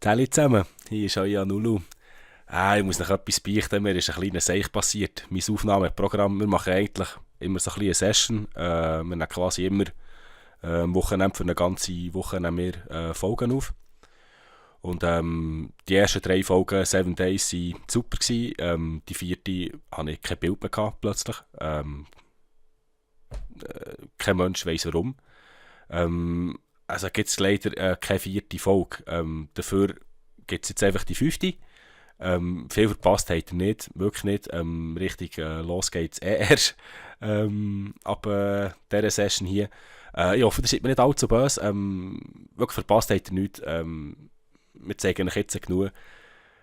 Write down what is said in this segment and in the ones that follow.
Hallo zusammen, hier ist euer Nulu. Ich muss noch etwas beichten, mir ist ein kleiner Seich passiert. Mein Aufnahmeprogramm, wir machen eigentlich immer so ein bisschen eine Session. Wir nehmen quasi immer am Wochenende für eine ganze Woche nehmen wir Folgen auf. Und die ersten 3 Folgen, 7 Days, waren super gewesen. Die 4. hatte ich kein Bild mehr gehabt, plötzlich. Kein Mensch weiss warum. Also gibt es leider keine 4. Folge. Dafür gibt es jetzt einfach die 5. Viel verpasst habt ihr nicht, wirklich nicht. Richtig los geht's erst ab dieser Session hier. Ich hoffe, ihr seid mir nicht allzu böse. Wirklich verpasst habt ihr nichts. Wir zeigen euch jetzt genug.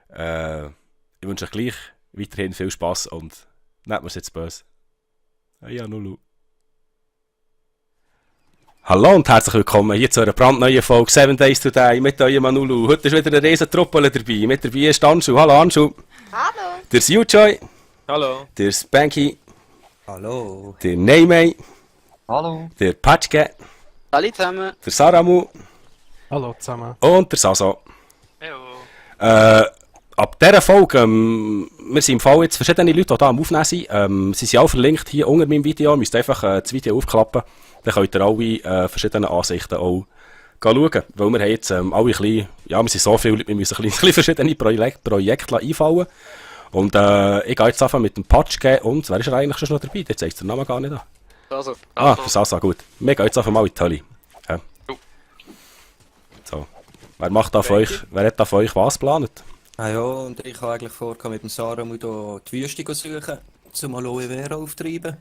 Ich wünsche euch gleich weiterhin viel Spass und nehmt mir es jetzt böse. Ja, Nulu. Hallo und herzlich willkommen hier zu einer brandneuen Folge 7 Days Today mit eurem Manulu. Heute ist wieder eine riesen Truppe dabei. Mit dabei ist Anschu. Hallo Anschu. Hallo. Der Siujoy. Hallo. Der Spanky. Hallo. Der Neymay. Hallo. Der Patschke. Hallo zusammen. Der Saramu. Hallo zusammen. Und der Saso. Hallo. Ab dieser Folge, wir sind im Fall jetzt verschiedene Leute, die hier am Aufnehmen sind. Sie sind auch verlinkt hier unter meinem Video. Ihr müsst einfach das Video aufklappen. Dann könnt ihr alle verschiedene Ansichten auch schauen. Weil wir haben jetzt alle ein bisschen, ja, wir sind so viele Leute, wir müssen ein bisschen verschiedene Projekte einfallen. Und ich gehe jetzt einfach mit dem Patschke und, wer ist er eigentlich schon noch dabei? Der zeigt den Namen gar nicht an. Also. Der Sasa, gut. Wir gehen jetzt einfach mal in die Hölle. Ja. So. Wer hat da von euch was geplant? Ah ja, und ich habe eigentlich vor, mit dem Sarah mal hier die Wüste zu suchen, zum Aloe Vera auftreiben.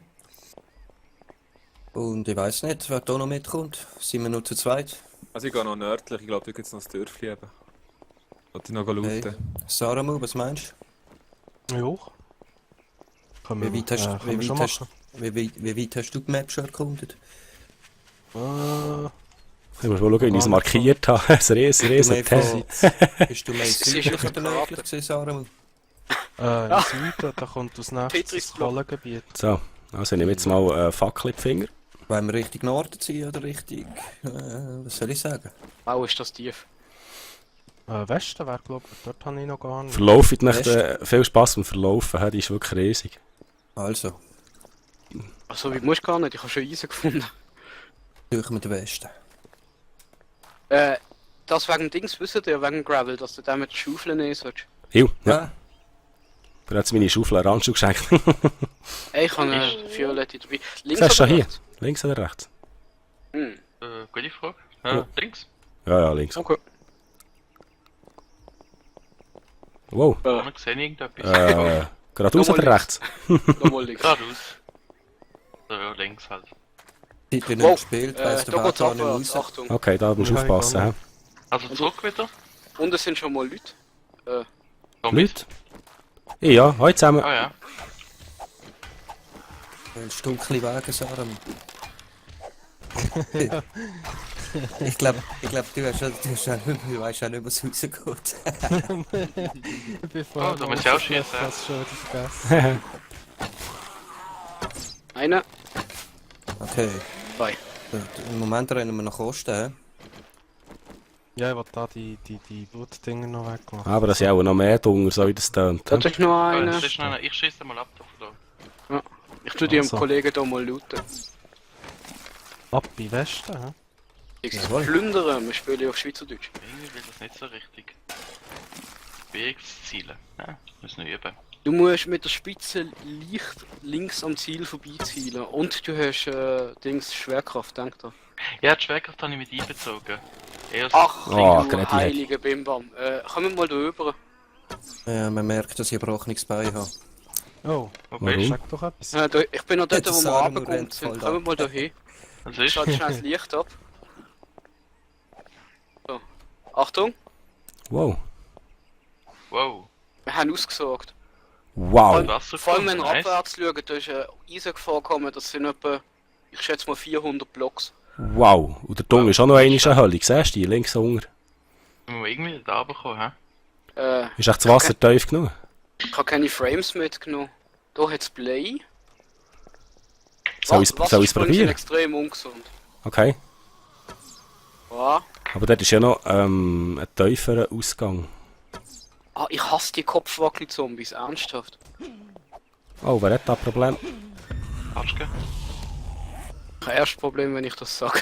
Und ich weiss nicht, wer da noch mitkommt. Sind wir nur zu zweit? Also ich gehe noch nördlich, ich glaube, da gibt es noch ein Dörfchen eben. Wollte ich noch looten. Hey. Sarah, was meinst Ja. du? Wie weit hast du die Map schon erkundet? Ich muss mal schauen, wie ich es markiert habe. Ein riesen Test. Bist du mehr südlich oder nördlich gewesen, Sarah? Im Süden, da kommt das nächste Kohlegebiet. So, also ich nehme jetzt mal eine Fackel in die Finger. Wollen wir Richtung Norden ziehen oder Richtung... was soll ich sagen? Wow, ist das tief. Westen wäre, glaube ich, dort habe ich noch gar nicht. Verlaufen nicht, viel Spass beim Verlaufen, die ist wirklich riesig. Also, Also, wie musst du gar nicht? Ich habe schon Eisen gefunden. suchen wir den Westen. Das wegen Dings, wisst ihr, wegen Gravel, dass du da mit Schaufeln nehmen sollst. Ja. Du hast jetzt meine Schaufel an Randschuh geschenkt. Ey, ich habe eine Violette dabei. Links Siehst du oder schon hier? rechts? Links oder rechts? Gute Frage. Ja. Links? Ja, links. Okay. Wow. Ich sehe irgendetwas. Geradeaus Nochmal oder rechts? Nochmal links. Geradeaus. So, ja, links halt. Seit wir nicht Wow, gespielt, weiss der da geht's Weg gar abwärts, nicht raus. Achtung. Okay, da musst du Ja, aufpassen. ich He? Also zurück wieder. Und es sind schon mal Leute. Leute? Ja, heute zusammen. Ah ja. Ein Stückchen Wege, Sarah. Ich glaube, du weißt ja nicht, was rausgeht. Ich bin Oh, da muss ich auch schießen. Das schon wieder vergessen. Einer, Okay, 2. im Moment rennen wir nach Osten. He? Ja, ich will da die Blutdinger noch wegmachen. Aber das ist ja auch noch mehr Dunger, so wie das tönt. Dort ist noch einer. Das ist noch, ich schieße mal ab da. Ich tue die dem Also. Kollegen hier mal looten. Ab in Westen, hä? Ich Jawohl. plündern, wir spielen auf Schweizerdeutsch. Irgendwie will das nicht so richtig. Bewegungsziele. Ja, müssen wir üben. Du musst mit der Spitze leicht links am Ziel vorbeizielen. Und du hast Dings Schwerkraft, denk da. Ja, die Schwerkraft habe ich mit einbezogen. Eher so Ach, Oh, du Greti hat- heilige Bimbam. Kommen wir mal da rüber. Ja, man merkt, dass ich ein gebrochenes Bein habe. Oh, Wobei, sag doch etwas. Ich bin noch dort, Der wo wir Sarah runtergekommen rennt voll sind. da. Kommen wir mal da hin. was Ich ist? schalte schnell das Licht ab. So. Achtung, Wow. Wow. wir haben ausgesorgt. Wow. Wasser Vor allem wenn wir nice. abwärts schauen, da ist eine Eisengefahr gekommen. Das sind etwa, ich schätze mal 400 Blocks. Wow. Und der Dung ist auch noch einmal eine Hölle. Siehst du die links unten? Wir müssen irgendwie da runterkommen, hä? Ist echt das Wasser tief genug? Ich habe keine Frames mitgenommen. Da hat es Play. Soll ich es Wassersprünge sind probieren? extrem ungesund. Okay. Ja. Aber dort ist ja noch ein tieferer Ausgang. Ah, ich hasse die Kopfwackel-Zombies, ernsthaft. Oh, wer hat da ein Problem? Patschke. Ich habe erst Problem, wenn ich das sage.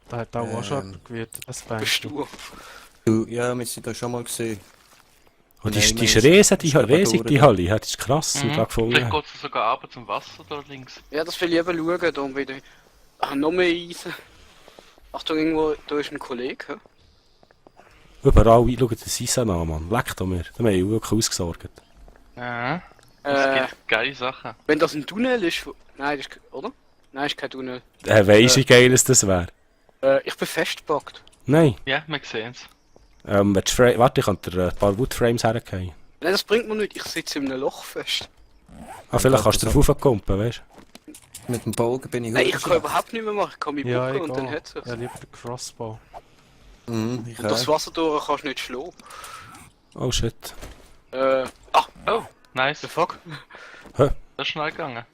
Da hat auch schon jemand gewählt, das Bist Bänkel. du? Du, ja, wir sind da schon mal gesehen. Und Nein, die ist wir riesig, die sind riesig, die durch. Halle. Ja, das ist krass, was wir da gefunden Vielleicht haben. geht es sogar runter zum Wasser da links. Ja, das will ich eben schauen, da wieder. Ah, noch mehr Eisen. Achtung, irgendwo, da ist ein Kollege. Hä? Überall, schau das Eisen an, Mann. Leck da mir. Da haben wir wirklich ausgesorgt. Ja. Es gibt geile Sachen. Wenn das ein Tunnel ist, nein, das ist, oder? Nein, ist kein Tunnel. Weisst du, wie geil es das wäre? Ich bin festgepackt. Nein. Ja, wir sehen es. Warte, ich kann dir ein paar Woodframes hergehen. Nein, das bringt mir nichts, ich sitze in einem Loch fest. Ah, vielleicht kannst du drauf kumpen, weißt du? Mit dem Bogen bin ich Nein, ich hoch. kann überhaupt nicht mehr machen, ich kann mich Ja, bucken und egal. dann hat es. Ja, lieber den Crossbow. Ich Und das Wasser durch kannst du nicht schlagen. Oh shit. Oh, nice. The fuck? Das ist schnell gegangen.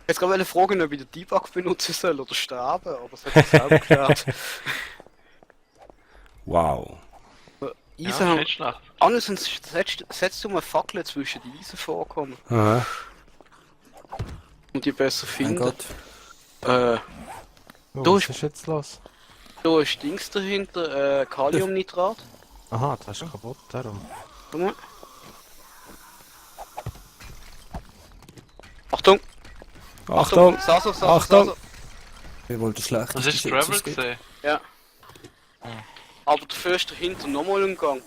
Ich wollte gerade fragen, ob ich den Debug benutzen soll oder sterben, aber es hat sich selber geklärt. Wow. Ja, Eisen haben... nicht schlecht. Anders setzt du mal Fackeln zwischen die Eisen vorkommen Aha. und die besser Mein finden. Gott. Oh, Du- was ist jetzt los? Da ist Dings dahinter, Kaliumnitrat. Aha, das ist kaputt, darum. Schau mal. Achtung! Achtung! Saso, Saso, Achtung! Saso. Wir wollten schlecht. Das ist Travel gesehen. Ja. Aber dafür ist dahinter nochmal ein Gang.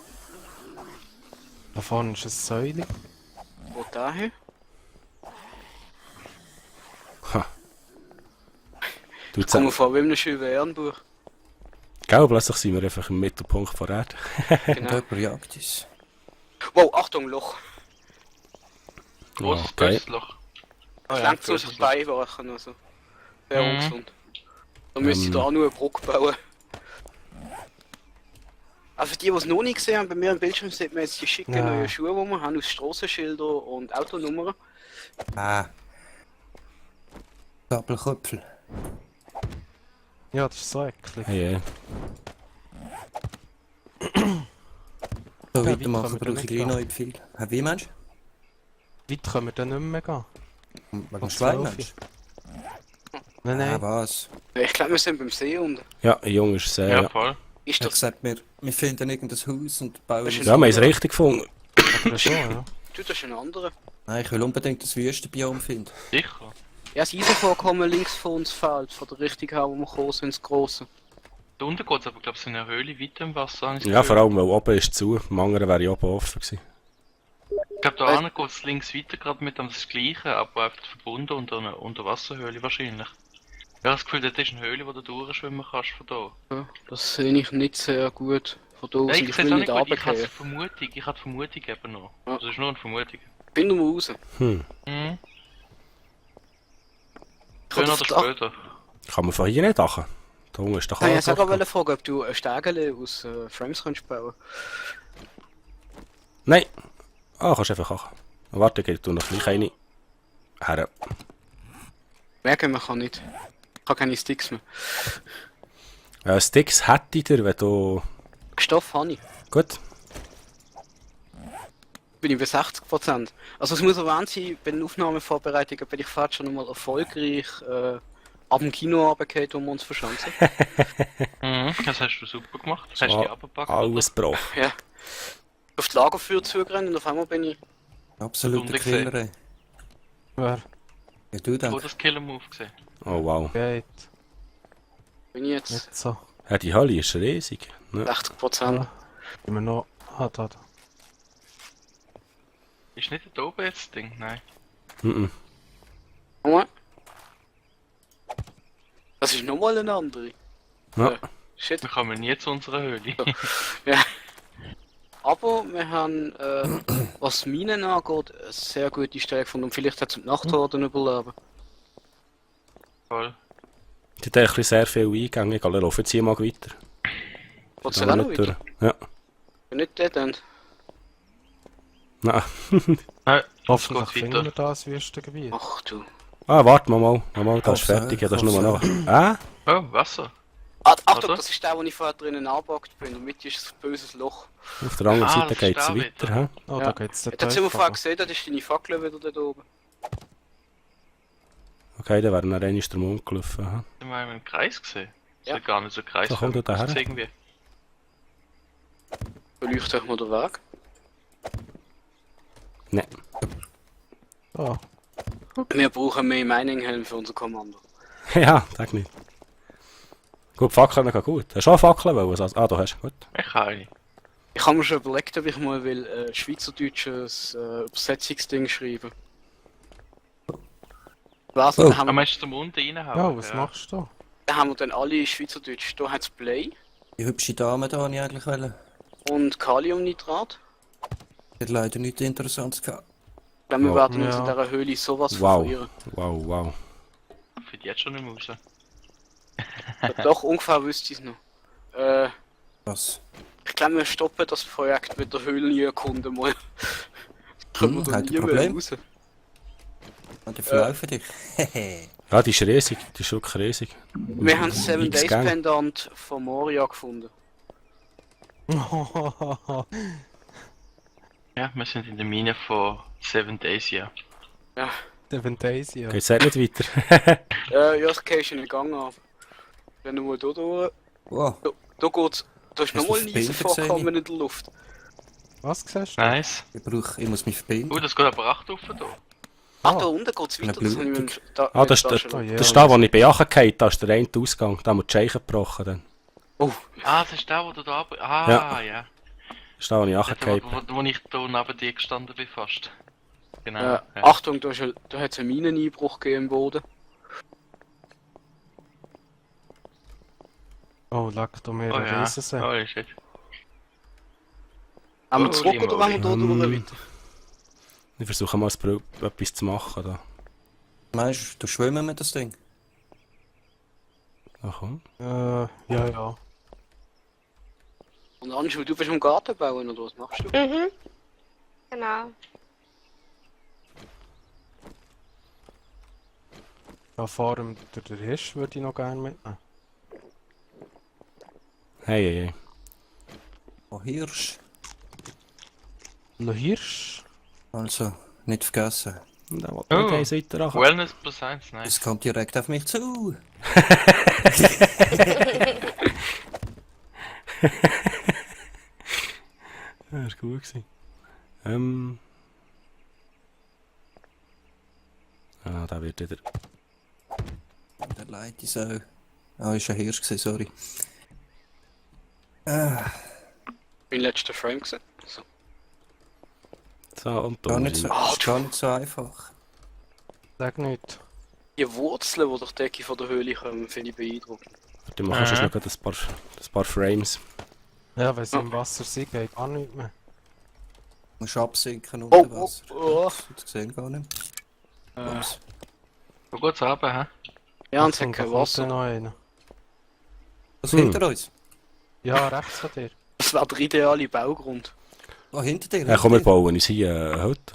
Da vorne ist eine Säule. Wo dahin? Du Ich komme sagst, vor wie einem schönen Ehrenbuch. gell, plötzlich sind wir einfach im Mittelpunkt der Erde. Genau. Jemand jagt uns. Wow, Achtung, Loch. Großes okay. böses Loch. Ich ja, lenke so böses Loch. vorbeiwachen, also. Sehr Mhm. ungesund. Da müsste ich da auch nur eine Brücke bauen. Also für die, die es noch nicht gesehen haben, bei mir am Bildschirm sieht man jetzt die schicken Ja. neuen Schuhe, die wir haben, aus Strassenschilder und Autonummern. Ah. Doppelköpfel. Ja, das ist so eklig. Hey, hey. So Ja, weitermachen weit können wir brauche ich nicht gleich noch nicht viel. Wie meinst Weit können wir dann nicht mehr gehen. du? Wegen Um dem 12 Schweinmensch? Nein, Ah, nein. was? Ich glaube, wir sind beim See unten. Ja, ein Junge ist sehr. Ja, Ja, voll. Ist Ich das... sag mir, wir finden irgendein Haus und bauen Das ist es. wir haben es richtig gefunden. Aber schon, ja. Du, das ist ein anderer. Nein, ich will unbedingt das Wüstenbiom finden. Sicher. Ja, das Eisenvorkommen links von uns fällt, von der Richtung her, wo wir gekommen sind, ins Grosse. Da unten geht es aber, glaube ich, so in einer Höhle weiter im Wasser. habe ich das Ja, Gefühl. vor allem, weil oben ist zu. Am anderen wäre ich oben offen gewesen. Ich glaube, da hinten geht es links weiter gerade mit das Gleiche, aber einfach verbunden unter einer Unterwasserhöhle wahrscheinlich. Ich habe das Gefühl, dort ist eine Höhle, wo du durchschwimmen kannst von da. Ja, das sehe ich nicht sehr gut von da aus. Nein, und ich ich sehe will es auch nicht nicht gut, ich habe runtergehen. Vermutung, ich habe die Vermutung eben noch. Ja. Das ist nur eine Vermutung. Finden wir raus. Hm. Mhm. Ich Früher wollte oder auf die später. Kann man von hier nicht machen. Da unten ist doch Ich alles. wollte fragen, ob du ein Stägele aus Frames kannst bauen. Nein. Ah, kannst einfach machen. Warte, geht du noch gleich eine. Her. Merken, man kann nicht. Ich habe keine Sticks mehr. Sticks hätte ich dir, wenn du. Stoff habe ich. Gut. Bin ich bei 60%. Also es muss erwähnt sein, bei den Aufnahmevorbereitungen bin ich fast schon einmal erfolgreich ab dem Kino runtergefallen, wo wir uns verschanzen. Mhm. Das hast du super gemacht. Das hast du So, die abgepackt. alles brach. Ja. Auf die Lagerfeuer zugerannt und auf einmal bin ich... Absoluter Stunde gesehen. Killer, ey. Wer Ja, du Wo denkst. das Killer-Move gesehen. Oh wow. geht, Bin ich jetzt nicht so. Ja, die Halle ist riesig. Ne? 60%. Ja. Immer noch. Ah, da. Ist nicht da oben jetzt das Ding? Nein. Mhm. Mal. Das ist nochmal eine andere. Ja. Shit. Wir kommen nie zu unserer Höhle. Ja. Aber wir haben, was Minen angeht, eine sehr gute Stelle gefunden und vielleicht hat es die Nachthorden überleben. Voll. Die hat eigentlich sehr viele Eingänge. Ich laufe jetzt hier mal weiter. Was Gehen soll wir auch noch nicht weiter? durch. Ja. Nicht Dead End. Nein. Nein, Hoffentlich geht finden weiter. wir das Wüstengebiet. Ach du. Ah, warte mal. Das ist Hoffe, fertig. Ja, das ist nur hoffe. noch. Ah? Oh, Wasser. Achtung, Oder? das ist der, wo ich vorher drinnen angebackt bin. In der Mitte ist ein böses Loch. Auf der anderen Ah, Seite das geht es ist da weiter. wieder. Hä? Oh, Ja. da geht's der Jetzt haben wir vorher Teufel. gesehen, da ist deine Fackel wieder dort oben. Okay, dann wäre dann einmal der Mond gelaufen. Hä? Haben wir einen Kreis gesehen? Ja. Ja. Gar nicht so Kreis. So, komm du daher. irgendwie. Beleuchte euch mal den Weg. Nein. Oh, Wir brauchen mehr Mining-Helm für unser Kommando. Ja, sag nicht. Gut, Fackeln gehen gut. Hast du auch Fackeln wollen? Ah, du hast. Gut. Ich habe eine. Ich habe mir schon überlegt, ob ich mal will, schweizerdeutsches Übersetzungsding schreiben. Was? Oh. Da, Aber haben wir, meinst du zum Mund reinhauen? ja, was machst du? da haben wir dann alle Schweizerdeutsch. Da hat es Play Die hübsche Dame da wollte ich eigentlich wollen. und Kaliumnitrat. Die hat leider nichts Interessantes gehabt. Ich glaube, wir Wow. werden uns in Ja. dieser Höhle sowas von Wow. verirren. Wow, wow. Für die jetzt schon nicht mehr raus. Doch, ungefähr wüsste ich es noch. Was? Ich glaube, wir stoppen das Projekt mit der Höhlenierkunde mal. Können wir da hat ein nie mehr Problem. raus. Und die verlaufen dich. Hehe. Ja, die ist riesig. Die ist wirklich riesig. Wir haben das 7 Days X-Gang. Pendant von Moria gefunden. Ja, wir sind in der Mine von 7 Days, ja. Seven Days, ja. Geht's nicht weiter? Ja, das gehst du in den Gang ab. Wenn du mal da durch. Wow. Da geht's. Da ist Hast nochmal du ein Eisen Bilder gesehen? vorgekommen in der Luft. Was siehst du? Nice. Ich muss mich verbinden. Das geht aber 8 auf da. Ach, da unten geht's weiter. Das habe ich Blutung. mit da, Ah, das mit ist der der- Oh, ja. Das ist da, wo ich bei Aachen gefallen, da ist der eine Ausgang. Da haben wir die Scheiche gebrochen. Dann. Oh, Ah, das ist der, wo du da... Ah, ja. Das ist da, wo ich Aachen Der, gefallen wo ich da neben dir gestanden bin fast. Genau. ja. Ja. Achtung, da hat es einen Mineneinbruch gegeben im Boden. Oh, leck du mir Oh ein ja. Riesensee. Holy shit. Haben wir Oh, zurück oder wollen wir da Limoli. durch weiter? Ich versuche mal etwas zu machen. Da. Meinst du, schwimmen mit das Ding? Ach komm. Ja, ja. Und Anschul, du bist am Garten bauen oder was machst du? Mhm. Genau. Ja, vor allem der Hirsch würde ich noch gerne mitnehmen. Hey, hey, hey. Oh, Hirsch. Der Hirsch? Also, nicht vergessen. Und dann will Oh. nicht eins weiter ran. Wellness plus 1, nice. Es kommt direkt auf mich zu. Ja, das war gut gewesen. Ah, da wird wieder. Der Leute so. Ah, ist ein Hirsch gewesen, sorry. Mein letzter Frame gesehen. So. So, und da. Gar nicht so, Ah, ist gar nicht so einfach. Sag nicht. Die Wurzeln, die durch die Decke von der Höhle kommen, finde ich beeindruckend. Du machst jetzt noch gerade ein paar Frames. Ja, wenn sie im Wasser sind, geht gar nicht mehr. Du musst absinken Oh, unter oh, Wasser. oh. Das sehen gar nicht. Ups. Wo geht's runter, hä? Ja, und es hat Achtung, da kein kommt Wasser. dann noch einer. Was hinter uns? Ja, rechts von dir. Das wäre der ideale Baugrund. Oh, hinter dir. Ja, komm, wir bauen uns hier eine Hütte.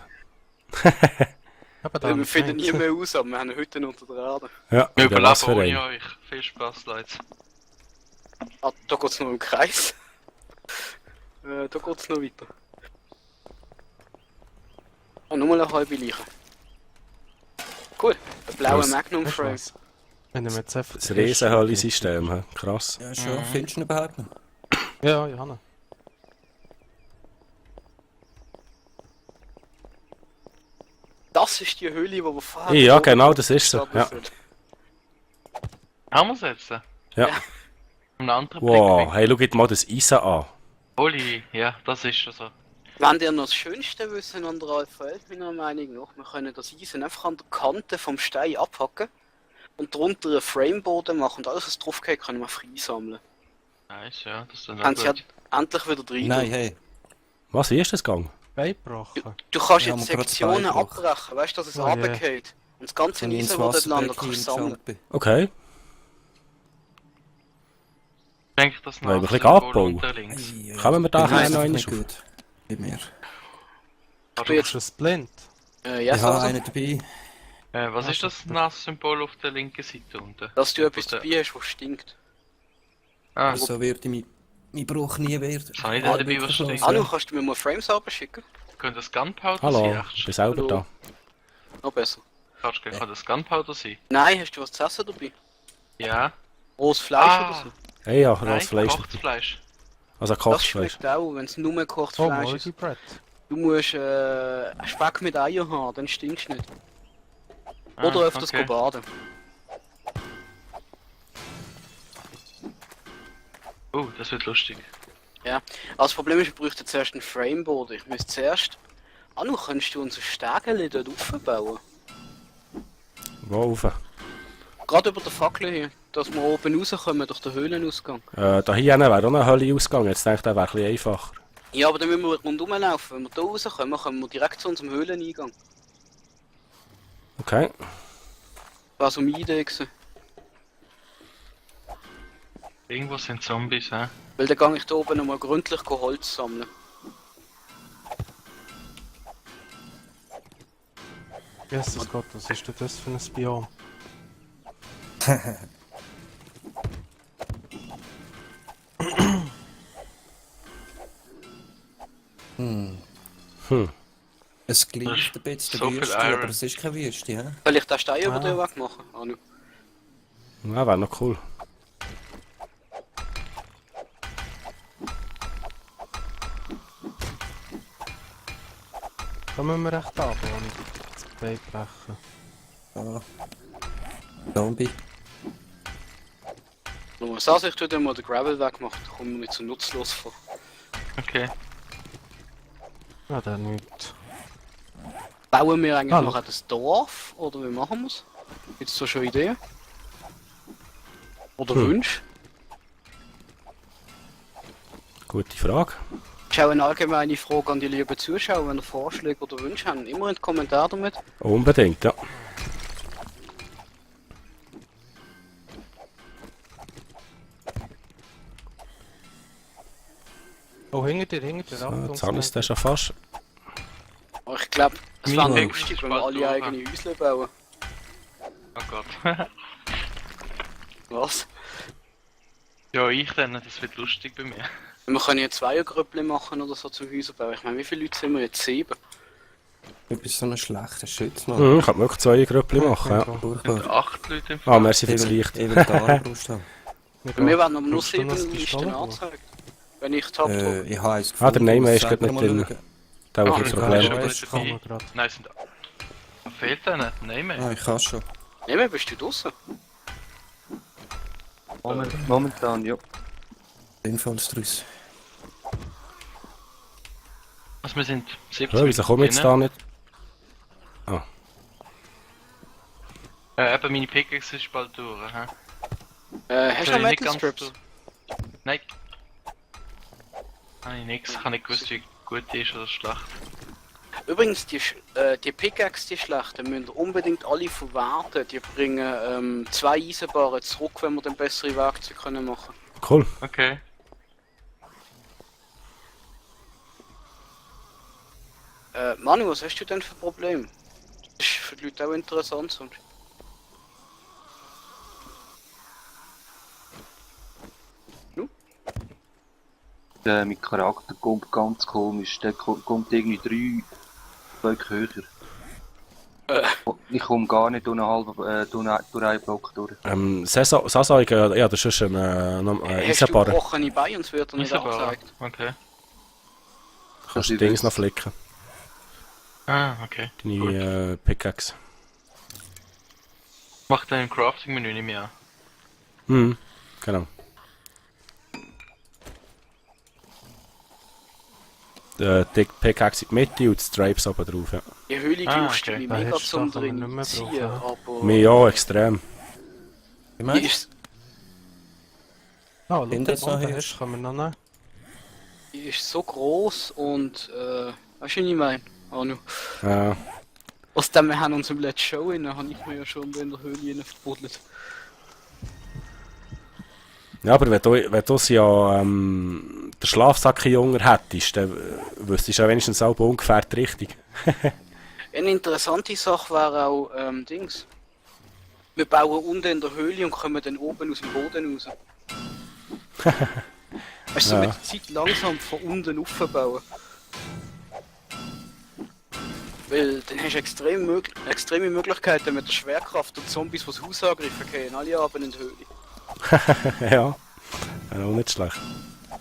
Eben da Wir am finden nie Fenster. mehr raus, aber wir haben eine Hütte unter der Erde. Ja, Wir wieder was überleben für ohne ein. euch. Viel Spaß, Leute. Ah, da geht's noch im Kreis. Da geht's noch weiter. Ah, nochmal eine halbe Leiche. Cool, ein blauer Was? Magnum Weißt du Frame. was? Wenn wir jetzt einfach Das Riesenhöhle-System, hä? Krass. Ja, schon. Findest du ihn überhaupt noch? Ja, Johanna. Das ist die Höhle, die wir vorher... Ja, genau, das ist so. Ja. Haben wir's jetzt? Ja. Einen anderen Wow, Blickwinkel. hey, schau jetzt mal das Eisen an. Holy, ja, das ist schon so. Wenn ihr noch das Schönste wissen an der Alpha-Welt, meiner Meinung nach, wir können das Eisen einfach an der Kante vom Stein abhacken und darunter einen Frameboden machen und alles, was drauf geht, können wir frei sammeln. Nice, ja, das ist dann Haben sie ja gut. endlich wieder drin. Nein, hey. Was, wie ist das gegangen? Beigebrochen. Du kannst Ja, jetzt aber gerade Sektionen zwei Block. abbrechen, weißt du, dass es Oh je. runtergeht. Und das ganze Wenn ich ins Eisen, das dort landet, Wasserbecken kannst du sammeln. hingeschaut bin. Okay. Ich denke, das Wollen wir ein bisschen Symbol abbauen? unter links. Kommen wir da Ich weiss noch einfach einmal nicht auf? gut. Nicht mehr. Du bin bist ein Splint. Ja, Ich habe also, einen dabei. Was Ah, ist das super. NAS-Symbol auf der linken Seite unten? dass du etwas Oder- dabei hast, was stinkt. Ah, So wird mein Bruch nie werden. was habe ich denn dabei, was Wirklich stinkt? so. Anu, kannst du mir mal Frames abschicken? Könnte das Gunpowder Hallo, sein? ich bin selber Hallo. da. Noch besser. Kann das Gunpowder sein? Nein, hast du was zu essen dabei? Ja. Rohes Fleisch Ah. oder so? Hey, ja, Nein, das Fleisch. gekochtes Fleisch. Also Das Kochfleisch. schmeckt auch, wenn es nur gekochtes Oh, Fleisch ist. Moldy Bread. Du musst Speck mit Eier haben, dann stinkst du nicht. Ah, Oder öfters okay. baden. Das wird lustig. Aber das Problem ist, wir bräuchten zuerst einen Frameboard. Ich müsste zuerst... Anu, kannst du unser Stegeli dort aufbauen? Wo rauf? Gerade über der Fackel hier, dass wir oben rauskommen durch den Höhlenausgang. Da hier wäre auch ein Höhleausgang. Jetzt denke ich, der wäre ein bisschen einfacher. Ja, aber dann müssen wir rundherum laufen. Wenn wir hier rauskommen, kommen wir direkt zu unserem Höhleneingang. Okay. Das war so meine Idee gewesen. Irgendwo sind Zombies, hä? Weil dann gehe ich hier oben nochmal gründlich Holz sammeln. Jesus Gott, was ist denn das für ein Biom? Es gleicht ein bisschen So der viel Wüste, Iron. aber es ist keine Wüste, hä? Soll ich den Stein über den Weg machen? Anu? Ja, wäre noch cool. Da müssen wir recht ab, ohne das Bein brechen. Ah. Zombie. Nur was ich tue, dann mal den Gravel wegmachen, da kommen wir nicht so nutzlos vor. Okay. Ja, dann nicht. Bauen wir eigentlich Hallo. noch das Dorf, oder wie machen wir es? Gibt es da schon Ideen? Oder Wünsche? Gute Frage. Das ist auch eine allgemeine Frage an die lieben Zuschauer, wenn ihr Vorschläge oder Wünsche haben. Immer in den Kommentaren damit. Unbedingt, ja. Oh, hinter dir, So, jetzt habe ich es schon fast. Aber ich glaube, es Mein wäre Weg lustig, ist wenn wir bald alle durch. eigene Häusle bauen. Oh Gott. Was? Ja, ich dann, das wird lustig bei mir. Wir können ja Zweiergrüppchen machen oder so zum Häuserbauen. Ich meine, wie viele Leute sind wir jetzt? 7? Du bist so ein schlechter Schütz, Mann. Mhm, ich kann wirklich 2 Grüppli machen, ja. Sind Furchtbar. 8 Leute im Ah, Fall. merci für das Licht. Inventar brauchst du haben. Bei mir werden aber nur Brauchst du 7 noch eine Listen Pistole? angezeigt. Wenn ich Tab drücke. Ich habe eins Ah, der gefunden, Name muss ist gerade selber nicht mal drin. schauen. Da habe Ah, ich ein ich Problem. schon das wieder kann dabei. man gerade. Nein, sind... Was fehlt denn? Nein mehr. Ah, ich kann schon. Nehmen, bist du draußen? Momentan, ja. Sinnvolles draus. Also wir sind 70 Ja, wieso komme ich jetzt da nicht? Eben, meine Pickaxe ist bald durch, hä? Hast du noch Nicht Metal ganz Strips? durch. Nein. Habe ich nix. Ich habe nicht gewusst, wie gut die ist oder schlecht. Übrigens, die Pickaxe, die schlechten, müssen ihr unbedingt alle verwerten. Die bringen 2 Eisenbahnen zurück, wenn wir dann bessere Werkzeuge können machen. Cool. Okay. Manu, was hast du denn für Probleme? Das ist für die Leute auch interessant. Sonst. Mein Charakter kommt ganz komisch. Der kommt irgendwie 3 Blöcke höher. Ich komme gar nicht durch einen Block durch. Sasa, ich ja, das ist ein Hast du Eisenbarren. gebrochene Beine und es wird dir nicht Eisenbahn. angezeigt? Okay. Kannst du Ich Dings noch weiß. flicken. Ah, okay. Deine Pickaxe. Macht dann im Crafting-Menü nicht mehr an. Mhm, genau. Die Pickaxe in die Mitte und die Stripes oben drauf, ja. Die Höhle Ah, kostet okay. mich Da mega hast du zum Sachen, die drin wir nicht mehr ziehen, brauchen, aber Mir ja, extrem. Wie die meinst ist, Ah, Wenn schau, das noch da hast. hast, kann man noch nehmen. die ist so groß und weißt du, was ich meine? Anu. Ja. Außerdem, wir haben uns im letzten Show in, habe ich mir ja schon in der Höhle rein verbuddelt. Ja, aber wenn du ja den Schlafsack jünger hättest, dann wüsstest du ja wenigstens auch ungefähr die Richtung. Eine interessante Sache wäre auch Dings. Wir bauen unten in der Höhle und kommen dann oben aus dem Boden raus. Weißt du, Ja. mit der Zeit langsam von unten aufbauen. Weil dann hast du extreme Möglichkeiten mit der Schwerkraft und Zombies, die das Haus angreifen können. Alle Abend in die Höhle. Ja, auch nicht schlecht.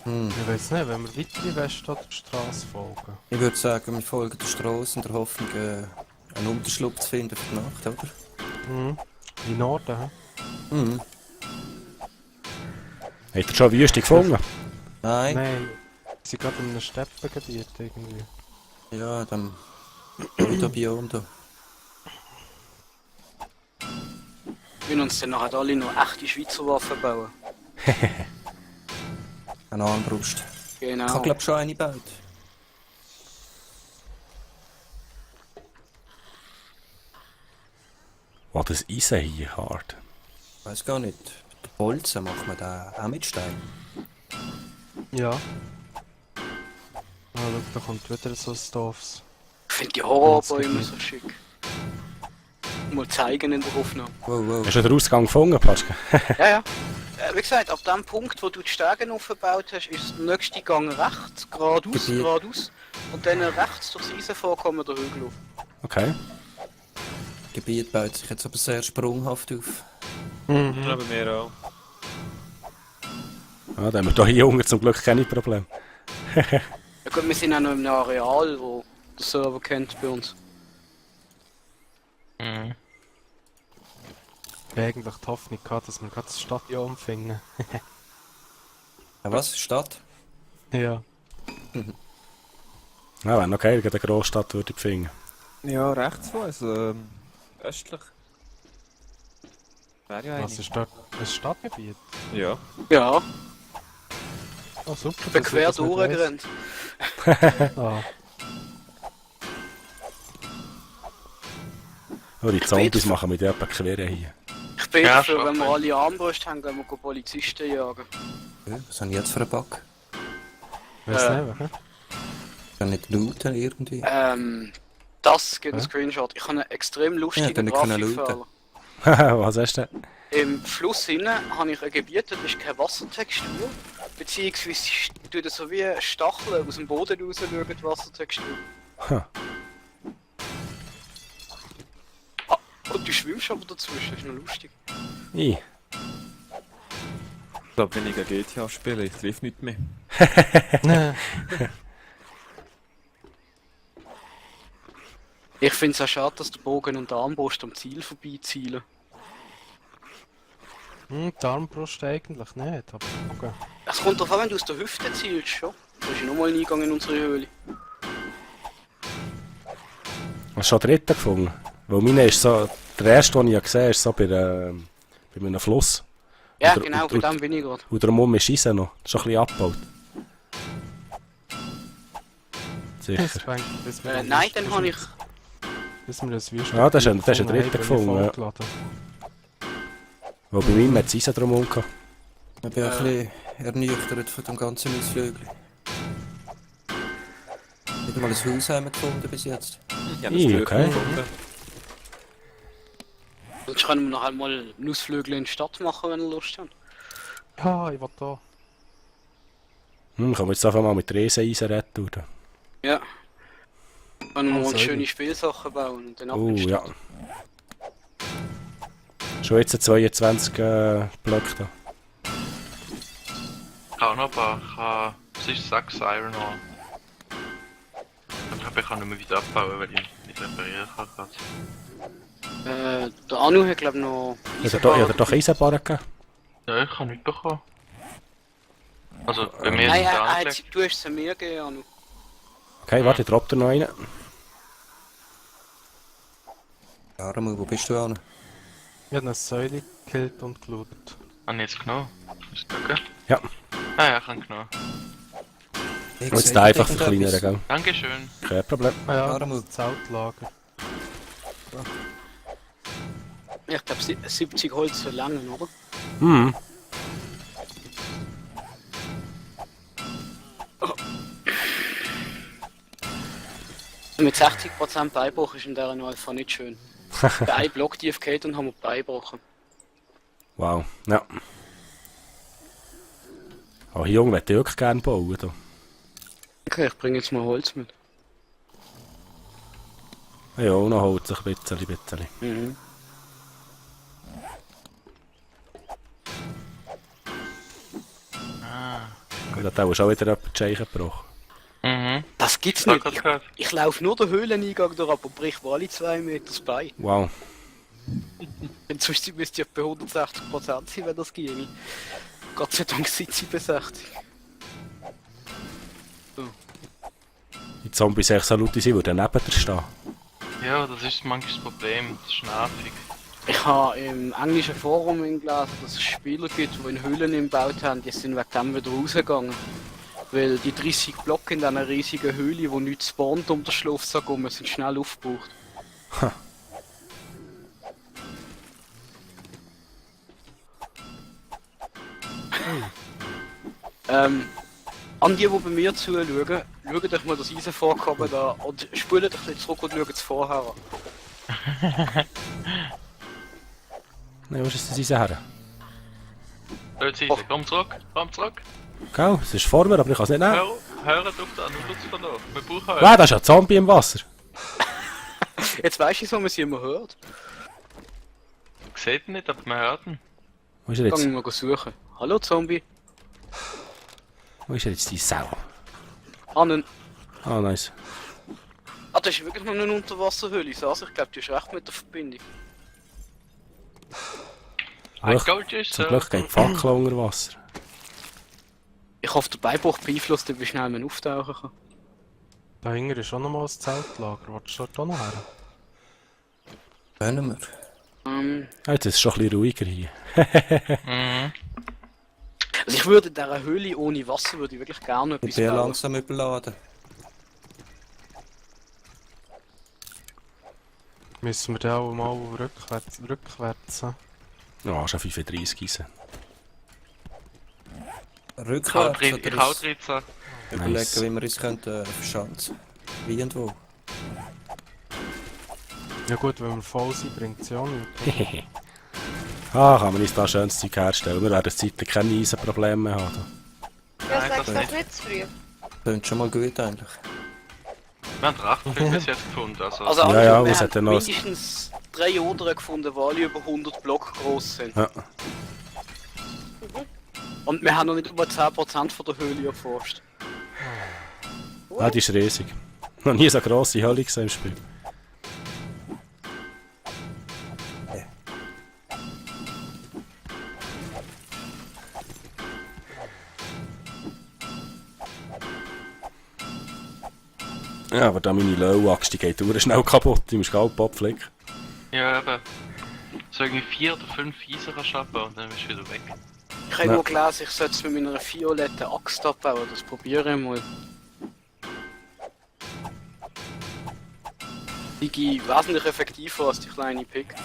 Ich weiß nicht, wenn wir weiter in West- oder Straße folgen. Ich würde sagen, wir folgen der Straße in der Hoffnung, einen Unterschlupf zu finden für die Nacht, oder? Mhm. In Norden, hä? Mhm. Habt ihr schon eine Wüste gefunden? Nein. Nein, wir sind gerade in einem Steppengebiet irgendwie. Ja, dem Autobiom da. Wir wollen uns dann nachher alle noch echte Schweizer Waffen bauen. Eine Armbrust. Ich Genau. habe glaube schon eine gebaut. Was das Eisen hier hart. Weiß gar nicht. Der Bolzen macht man da auch mit Stein. Ja. Ah, schau, da kommt wieder so ein Doofs. Ich finde die Horrorbäume so schick. Mal zeigen in der Aufnahme. Wow, wow. Hast du den Ausgang gefunden, Paschke? Ja, ja. Wie gesagt, ab dem Punkt, wo du die Stege aufgebaut hast, ist der nächste Gang rechts, geradeaus, Gebiet. geradeaus. Und dann rechts durchs Eisenvorkommen der Hügel auf. Okay. Das Gebiet baut sich jetzt aber sehr sprunghaft auf. Mhm. Ja, bei mir auch. Ja, dann haben wir hier unten zum Glück keine Probleme. Ja gut, wir sind auch noch in einem Areal, wo der Server kennt bei uns. Mhm. Ich hatte eigentlich die Hoffnung gehabt, dass wir gerade das Stadion finden. Ja, was? Stadt? Ja. Ja, wäre noch geil, eine Großstadt würde ich finden. Ja, rechts von, also östlich. Wäre ja Was eine. ist dort? Ein Stadtgebiet? Ja. Ja, Oh, super. ich bin dass quer ich das nicht durchgerannt. weiss. Ah. Oh, die Zombies machen mit etwa quer hier. Ich bin Ja, dafür, schon, wenn wir ja. alle Armbrust haben, gehen wir Polizisten jagen. Ja, was habe ich jetzt für einen Bug? Weiss Äh. nicht, hä? Kann nicht looten irgendwie? Das gibt einen Hä? Screenshot. Ich habe einen extrem Ja, lustigen dann können wir Grafikfehler. Was hast du denn? Im Fluss hinten habe ich ein Gebiet, das ist keine Wassertextur. Beziehungsweise tut so wie Stacheln aus dem Boden raus schauen, die Wassertextur. Ha. Ah, und du schwimmst aber dazwischen, das ist noch lustig. Ich. Ich glaube, wenn ich ein GTA spiele, ich treffe nicht mehr. Ich finde es auch schade, dass der Bogen und der Armbrust am Ziel vorbeizielen. Die Armbrust eigentlich nicht, aber okay. Es kommt darauf an, wenn du aus der Hüfte zielst, schon. Da ist nochmal ein Eingang in unsere Höhle. Hast du schon den dritten gefunden? Weil meine ist so, der erste, den ich gesehen habe, ist so bei einem Fluss. Ja, Oder- genau, bei dem bin ich gerade. Und darum ist Eisen noch. Das ist schon ein bisschen abgebaut. Sicher. Nein, dann habe ich... Bis wir das Wüste. Ja, das ist ein dritter gefunden, ja. Vollgeladen. Weil bei mir hat es Eisen drum gehabt. Ich bin ein bisschen ernüchtert von dem ganzen Ausflügel. Nicht mal ein Haus haben wir gefunden bis jetzt. Ich habe Ih, das okay. gefunden. Sonst können wir noch einmal einen Ausflügel in die Stadt machen, wenn ihr Lust habt. Ja, ich will da. Können wir jetzt einfach mal mit Riesen-Eisen retten, oder? Ja. Wenn wir Oh, uns sorry. schöne Spielsachen bauen und dann ab Oh, in die ja. Stadt. Schon jetzt 22 Blöcke da. Ich habe noch ein paar. Ich habe... Es ist 6 Iron Ore. Ich kann nicht mehr wieder abbauen, weil ich nicht reparieren kann. gerade. Der Anu hat glaube ich noch... Hat er doch Eisenbarren gegeben? Ja, ich habe nichts bekommen. Also, bei mir Nein, ist es er hat angelegt. sie... Du hast sie mir gegeben, Anu. Okay, warte, ich droppe dir noch einen. Armu, wo bist du an? Ich habe eine Säule gekillt und gelootet. Habe ich jetzt genommen? Ist das okay? Ja. Ah ja, ich habe genommen. Ich Und jetzt sehe einfach irgendetwas. verkleinern, gell? Dankeschön. Kein Problem. Ah ja, Armut. das Zeltlager. Ich glaube 70 Holz für lange, oder? Hm. Mit 60% Beibruch ist in dieser Alpha nicht schön. Der ein Block tief geht und haben wir Beibrochen. Wow. Ja. Oh, Junge, möchte ich wirklich gerne bauen. Da. Okay, ich bringe jetzt mal Holz mit. Ja, auch noch Holz, ein bisschen. Mhm. Und da hast du auch wieder jemand die Scheiche gebrochen. Mhm. Das gibt's Ja, nicht. grad gehört. Ich laufe nur den Höhleneingang durch, aber brich mir alle 2 Meter das Bein. Wow. Und sonst müsste ich bei 160% sein, wenn das ginge. Gott sei Dank sind sie bei 60. Die Zombies echt so laut sind, die neben dir stehen. Ja, das ist manchmal das Problem. Das ist nervig. Ich habe im englischen Forum gelesen, dass es Spieler gibt, die in Höhlen gebaut haben, die sind wegen dem wieder rausgegangen. Weil die 30 Blöcke in dieser riesigen Höhle, wo nichts spawnt um den Schlafsack herum, sind schnell aufgebraucht. Ha. An die bei mir zuschauen, schaut euch mal das Eisenvorkommen da und spult euch ein bisschen zurück und schaut es vorher an. Nein, was ist das Eisen her? Dort sind sie. Komm zurück. Gell, es ist vor mir, aber ich kann es nicht nehmen. Hört auf den Schutz verloren. Wir brauchen euch. Wow, da ist ein Zombie im Wasser. Jetzt weisst du, wo man sie immer hört. Seht ihn nicht, aber wir hört ihn. Wo ist er Geh jetzt? mal suchen. Hallo Zombie. Wo ist er jetzt, die Sau? Ah, Ah, nice. das ist wirklich noch eine Unterwasserhöhle, Sas. Ich glaube, du hast recht mit der Verbindung. Ein Glück, Gold ist zum Glück geht die Fackel unter Wasser. Ich hoffe, der Beibruch beeinflusst, wie schnell man auftauchen kann. Da hinten ist auch noch mal ein Zeltlager. Willst du dort auch noch her? Können wir. Ah, jetzt ist es schon ein bisschen ruhiger hier. Mhm. Also ich würde in dieser Höhle ohne Wasser würde ich wirklich gerne Ich etwas bin bauen. langsam überladen. Müssen wir da auch mal rückwärts. Ja, schon 35 Eisen. Rückwärts Ich oder hau uns 13. überlegen, Nice. wie wir uns könnten verschanzen. Wie und wo. Ja gut, wenn wir voll sind, bringt es ja auch nichts. Ah, kann man uns da schönes Zeug herstellen. Wir werden zeitlich keine Eisenprobleme mehr haben. Ja, Nein, sagst das du nicht. das nicht zu früh? Klingt schon mal gut eigentlich. Wir haben recht viel bis jetzt gefunden. Also, Also Ja, also, ja, wir was haben hat denn noch- mindestens 3 Odern gefunden, die alle über 100 Block groß sind. Ja. Und wir haben noch nicht über 10% von der Höhle erforscht. Ah, die ist riesig. Noch nie so grosse Höhle gesehen im Spiel. Ja, aber da meine Löw-Axt, die geht schnell kaputt. Die musst du auch abflicken. ja, eben. So irgendwie 4 oder 5 Eisen kannst du abbauen und dann bist du wieder weg. Ich habe Ja. nur gelesen, ich sollte es mit meiner violetten Axt abbauen, das probiere ich mal. Die geht wesentlich effektiver als die kleine Pick.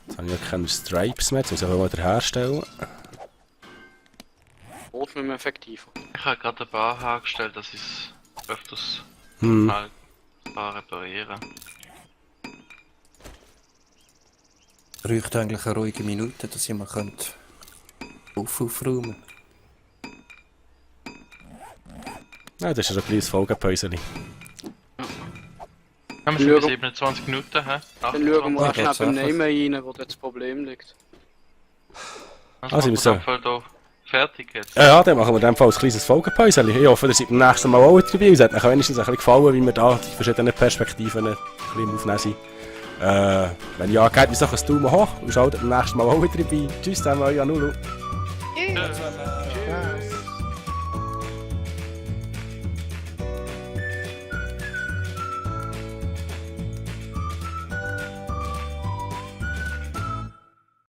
Jetzt habe ich ja keine Stripes mehr, jetzt muss ich aber wieder herstellen. Rot mit dem effektiver. Ich habe gerade ein Bar hergestellt, dass ich es öfters Hm. halt reparieren. Bräuchte eigentlich eine ruhige Minute, dass jemand aufräumen. Ja, das ist ja ein kleines Folgepäuschen. Haben wir schon Schau. 27 Minuten, hä? Dann schauen wir mal Ja, schnell geht's beim einfach. Namen rein, wo dort das Problem liegt. Also sind wir so. da fertig jetzt. Ja, dann machen wir in dem Fall ein kleines Folgepäuschen. Ich hoffe, ihr seid beim nächsten Mal auch wieder dabei. Es hat euch wenigstens ein bisschen gefallen, wie wir da die verschiedenen Perspektiven ein bisschen aufnehmen sind. Wenn ja, gebt uns doch einen Daumen hoch und schaut beim nächsten Mal auch wieder dabei. Tschüss zusammen, euer Nulu. Tschüss. Tschüss.